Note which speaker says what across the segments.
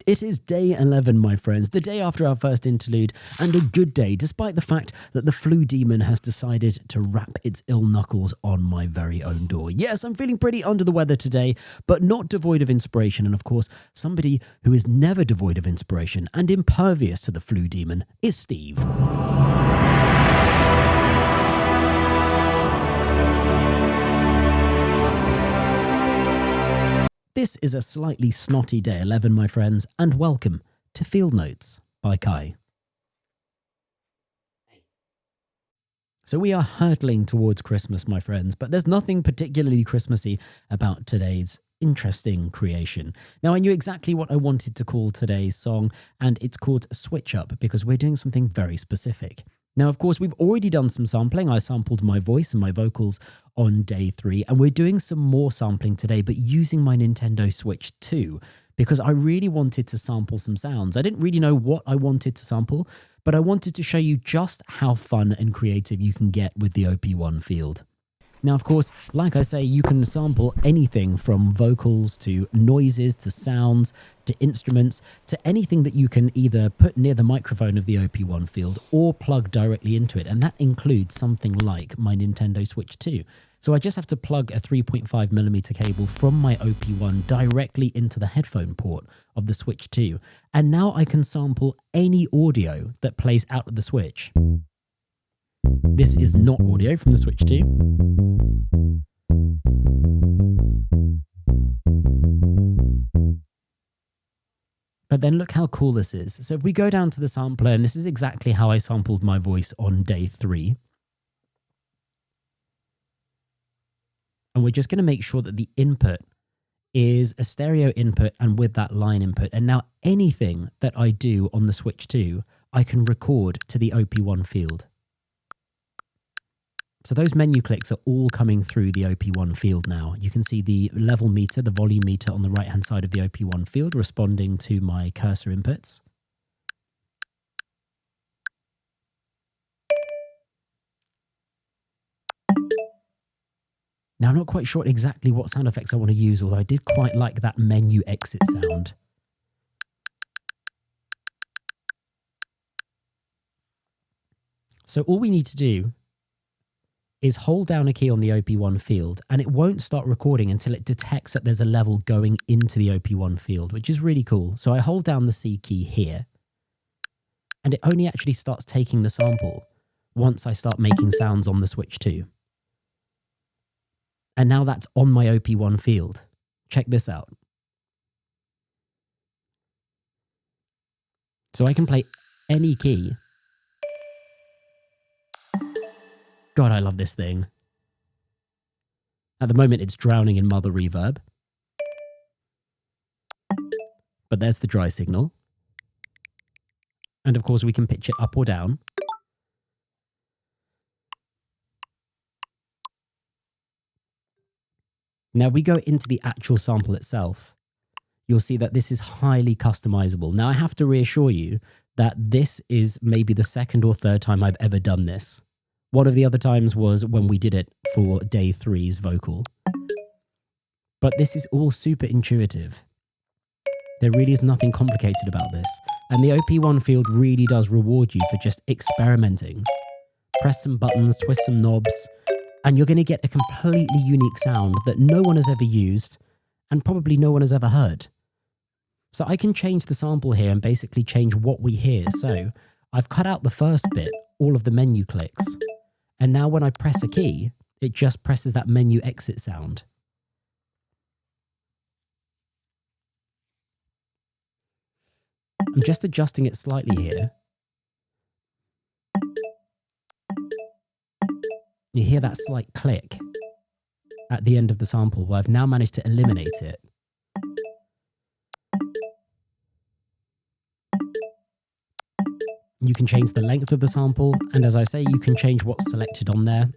Speaker 1: It is day 11, my friends, the day after our first interlude, and a good day, despite the fact that the flu demon has decided to rap its ill knuckles on my very own door. Yes, I'm feeling pretty under the weather today, but not devoid of inspiration, and of course, somebody who is never devoid of inspiration and impervious to the flu demon is Steve. This is a slightly snotty day 11, my friends, and welcome to Field Notes by Kai. So we are hurtling towards Christmas, my friends, but there's nothing particularly Christmassy about today's interesting creation. Now, I knew exactly what I wanted to call today's song, and it's called Switch Up because we're doing something very specific. Now, of course, we've already done some sampling. I sampled my voice and my vocals on day 3, and we're doing some more sampling today, but using my Nintendo Switch 2, because I really wanted to sample some sounds. I didn't really know what I wanted to sample, but I wanted to show you just how fun and creative you can get with the OP-1 field. Now, of course, like I say, you can sample anything from vocals to noises to sounds to instruments to anything that you can either put near the microphone of the OP-1 field or plug directly into it. And that includes something like my Nintendo Switch 2. So I just have to plug a 3.5mm cable from my OP-1 directly into the headphone port of the Switch 2. And now I can sample any audio that plays out of the Switch. This is not audio from the Switch 2. But then look how cool this is. So if we go down to the sampler, and this is exactly how I sampled my voice on day 3. And we're just going to make sure that the input is a stereo input and with that line input. And now anything that I do on the Switch 2, I can record to the OP-1 field. So those menu clicks are all coming through the OP-1 field now. You can see the level meter, the volume meter on the right-hand side of the OP-1 field responding to my cursor inputs. Now, I'm not quite sure exactly what sound effects I want to use, although I did quite like that menu exit sound. So all we need to do is hold down a key on the OP-1 field, and it won't start recording until it detects that there's a level going into the OP-1 field, which is really cool. So I hold down the C key here, and it only actually starts taking the sample once I start making sounds on the Switch 2. And now that's on my OP-1 field. Check this out. So I can play any key. God, I love this thing. At the moment, it's drowning in mother reverb. But there's the dry signal. And of course, we can pitch it up or down. Now we go into the actual sample itself. You'll see that this is highly customizable. Now I have to reassure you that this is maybe the second or third time I've ever done this. One of the other times was when we did it for day 3's vocal. But this is all super intuitive. There really is nothing complicated about this. And the OP-1 field really does reward you for just experimenting. Press some buttons, twist some knobs, and you're going to get a completely unique sound that no one has ever used and probably no one has ever heard. So I can change the sample here and basically change what we hear. So I've cut out the first bit, all of the menu clicks. And now when I press a key, it just presses that menu exit sound. I'm just adjusting it slightly here. You hear that slight click at the end of the sample where I've now managed to eliminate it. You can change the length of the sample, and as I say, you can change what's selected on there.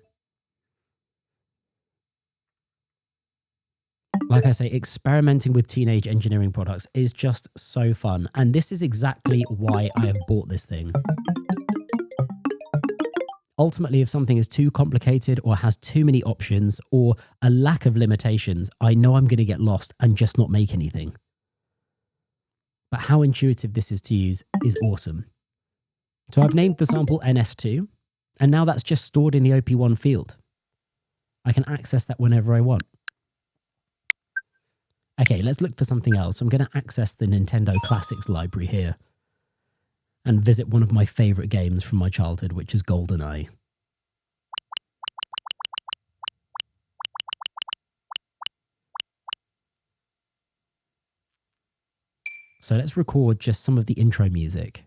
Speaker 1: Like I say, experimenting with teenage engineering products is just so fun, and this is exactly why I have bought this thing. Ultimately, if something is too complicated or has too many options or a lack of limitations, I know I'm going to get lost and just not make anything. but how intuitive this is to use is awesome. So I've named the sample NS2, and now that's just stored in the OP-1 field. I can access that whenever I want. Okay, let's look for something else. I'm going to access the Nintendo Classics library here and visit one of my favorite games from my childhood, which is GoldenEye. So let's record just some of the intro music.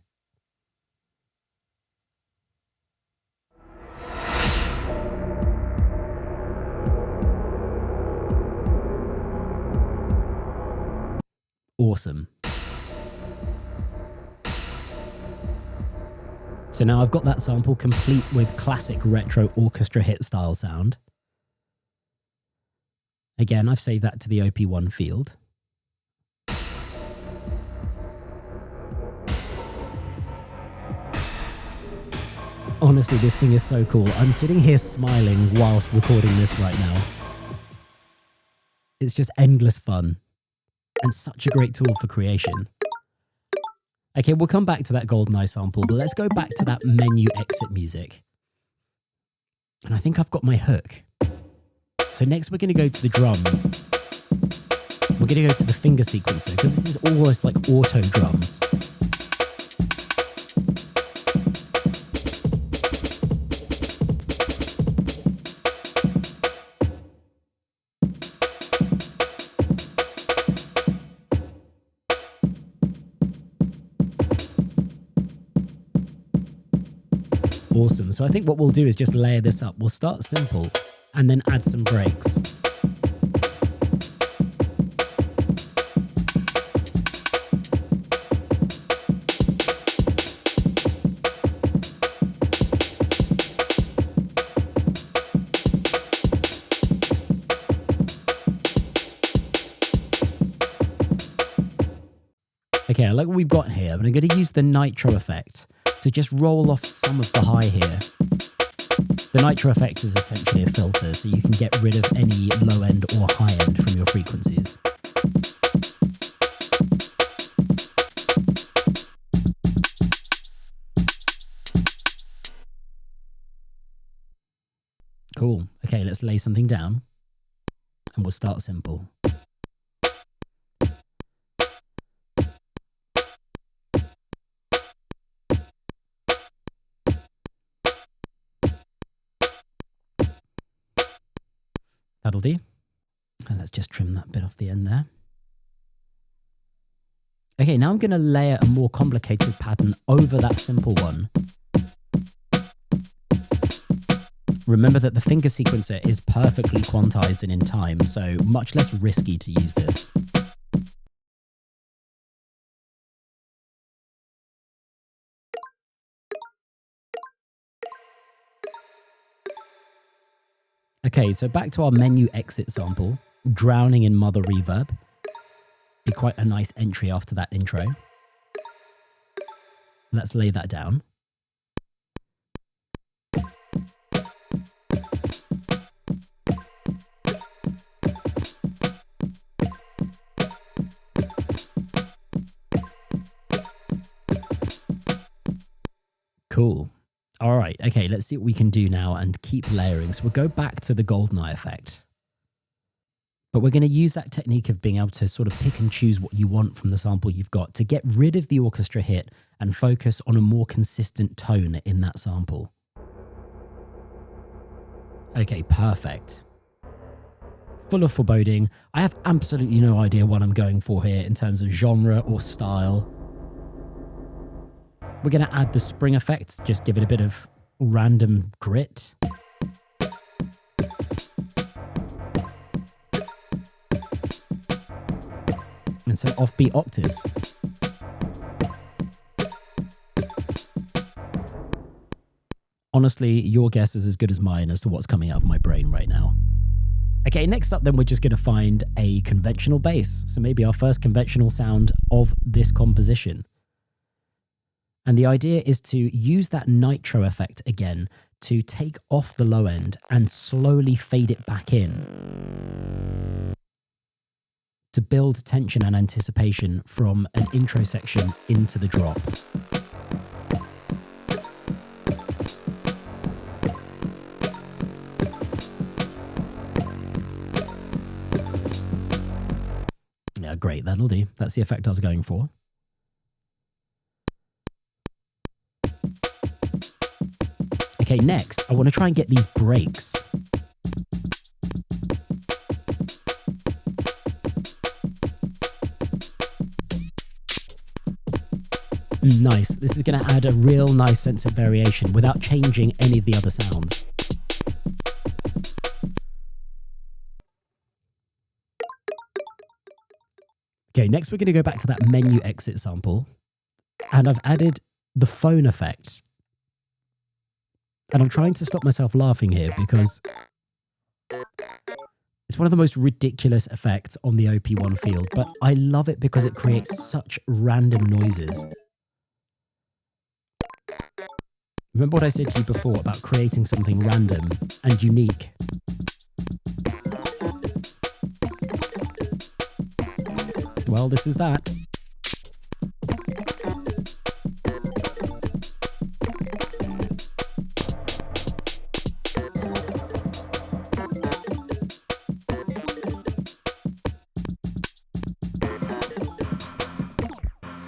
Speaker 1: Awesome. So now I've got that sample complete with classic retro orchestra hit style sound. Again, I've saved that to the OP-1 field. Honestly, this thing is so cool. I'm sitting here smiling whilst recording this right now. It's just endless fun and such a great tool for creation. Okay, we'll come back to that GoldenEye sample, but let's go back to that menu exit music. And I think I've got my hook. So next we're going to go to the drums. We're going to go to the finger sequencer because this is almost like auto drums. Awesome. So I think what we'll do is just layer this up. We'll start simple and then add some breaks. Okay, I like what we've got here, but I'm going to use the nitro effect to just roll off some of the high here. The nitro effect is essentially a filter, so you can get rid of any low end or high end from your frequencies. Cool. Okay, let's lay something down and we'll start simple. That'll do. And let's just trim that bit off the end there. Okay, now I'm going to layer a more complicated pattern over that simple one. Remember that the finger sequencer is perfectly quantized and in time, so much less risky to use this. Okay, so back to our menu exit sample, drowning in mother reverb. Be quite a nice entry after that intro. Let's lay that down. Cool. All right, okay, let's see what we can do now and keep layering. So we'll go back to the GoldenEye effect. But we're going to use that technique of being able to sort of pick and choose what you want from the sample you've got to get rid of the orchestra hit and focus on a more consistent tone in that sample. Okay, perfect. Full of foreboding. I have absolutely no idea what I'm going for here in terms of genre or style. We're going to add the spring effects, just give it a bit of random grit. And some offbeat octaves. Honestly, your guess is as good as mine as to what's coming out of my brain right now. Okay, next up then we're just going to find a conventional bass. So maybe our first conventional sound of this composition. And the idea is to use that nitro effect again to take off the low end and slowly fade it back in. to build tension and anticipation from an intro section into the drop. Yeah, great, that'll do. That's the effect I was going for. Okay, next, I want to try and get these breaks. Nice. This is going to add a real nice sense of variation without changing any of the other sounds. Okay, next we're going to go back to that menu exit sample, and I've added the phone effect. And I'm trying to stop myself laughing here because it's one of the most ridiculous effects on the OP-1 field, but I love it because it creates such random noises. Remember what I said to you before about creating something random and unique? Well, this is that.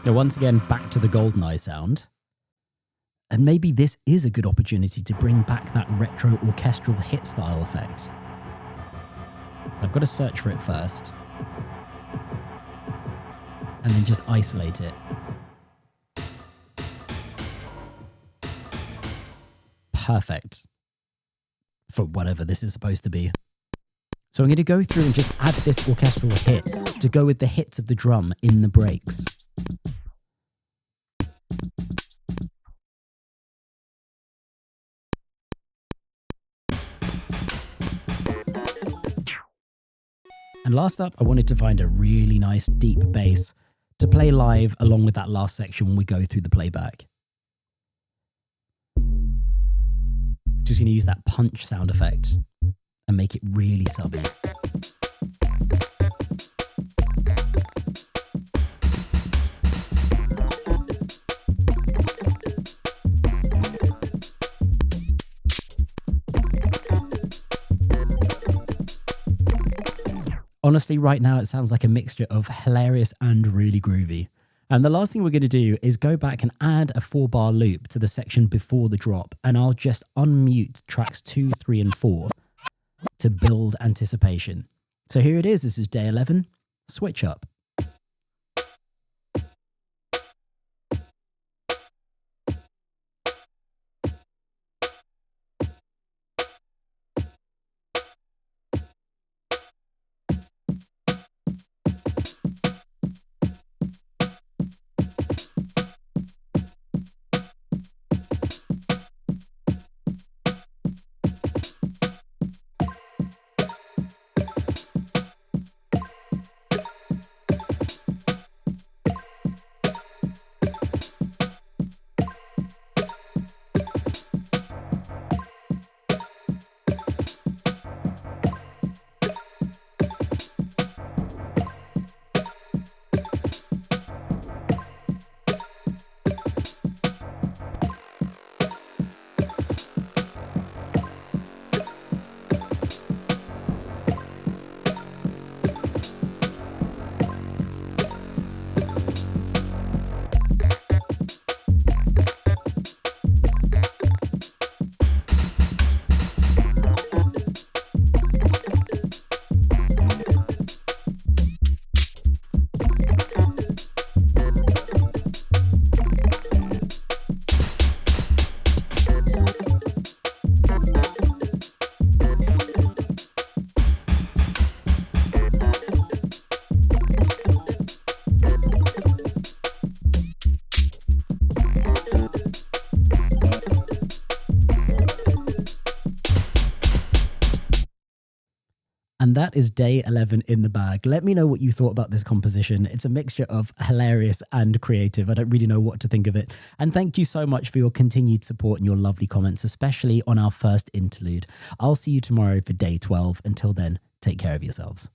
Speaker 1: Now, once again, back to the GoldenEye sound. And maybe this is a good opportunity to bring back that retro orchestral hit style effect. I've got to search for it first. And then just isolate it. Perfect. For whatever this is supposed to be. So I'm going to go through and just add this orchestral hit to go with the hits of the drum in the breaks. And last up, I wanted to find a really nice deep bass to play live along with that last section when we go through the playback. Just going to use that punch sound effect and make it really subby. Honestly, right now it sounds like a mixture of hilarious and really groovy. And the last thing we're going to do is go back and add a 4-bar loop to the section before the drop, and I'll just unmute tracks 2, 3, and 4 to build anticipation. So here it is. This is day 11. Switch up. And that is day 11 in the bag. Let me know what you thought about this composition. It's a mixture of hilarious and creative. I don't really know what to think of it. And thank you so much for your continued support and your lovely comments, especially on our first interlude. I'll see you tomorrow for day 12. Until then, take care of yourselves.